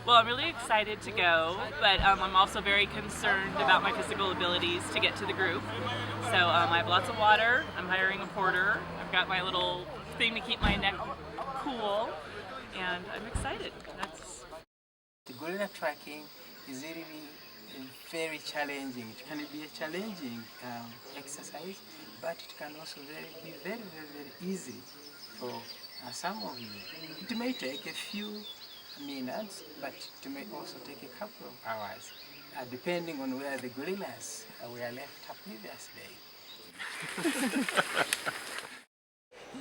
Well, I'm really excited to go, but I'm also very concerned about my physical abilities to get to the group. So I have lots of water. I'm hiring a porter. I've got my little thing to keep my neck cool, and I'm excited. That's The gorilla trekking is really very challenging. It can be a challenging exercise, but it can also be very easy for some of you. It may take a few minutes, but it may also take a couple of hours, depending on where the gorillas were left previous day.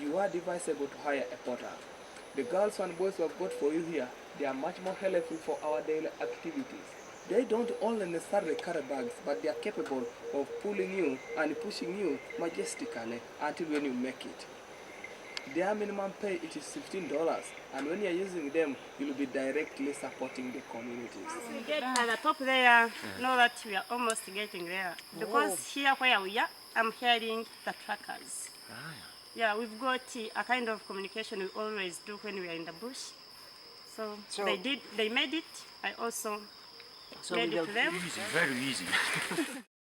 You are advisable to hire a porter. The girls and boys we have got for you here, they are much more helpful for our daily activities. They don't only necessarily carry bags, but they are capable of pulling you and pushing you majestically until when you make it. Their minimum pay it is $15, and when you are using them, you will be directly supporting the communities. We get at the top there, know that we are almost getting there. Because here where we are, I'm hearing the trackers. Yeah, we've got a kind of communication we always do when we are in the bush. So they made it. I also made it to them. Easy, very easy.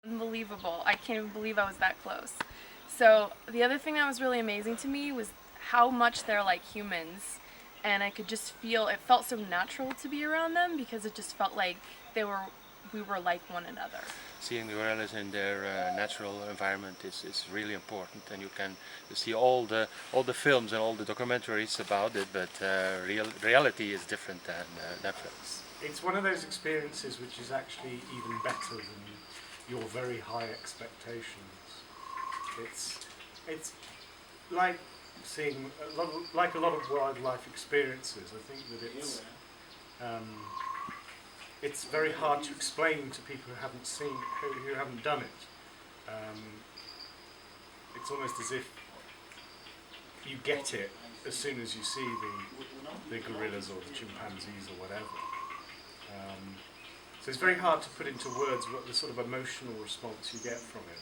Unbelievable. I can't even believe I was that close. So the other thing that was really amazing to me was how much they're like humans, and I could just feel, it felt so natural to be around them because it just felt like we were like one another. Seeing the gorillas in their natural environment is really important, and you can see all the films and all the documentaries about it, but reality is different than Netflix. It's one of those experiences which is actually even better than your very high expectations. It's like seeing a lot of wildlife experiences. I think that it's very hard to explain to people who haven't seen, who haven't done it. It's almost as if you get it as soon as you see the gorillas or the chimpanzees or whatever. So it's very hard to put into words what the sort of emotional response you get from it.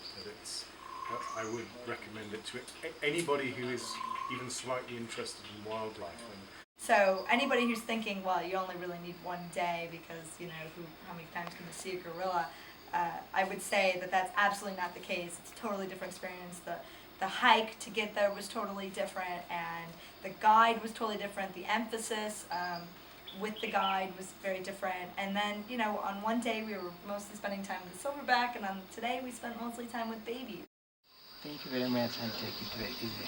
But I would recommend it to anybody who is even slightly interested in wildlife. So anybody who's thinking, well, you only really need one day because, you know, how many times can you see a gorilla? I would say that that's absolutely not the case. It's a totally different experience. The hike to get there was totally different, and the guide was totally different. The emphasis with the guide was very different. And then, you know, on one day we were mostly spending time with the silverback, and on today we spent mostly time with babies. Thank you very much, and take it very easy.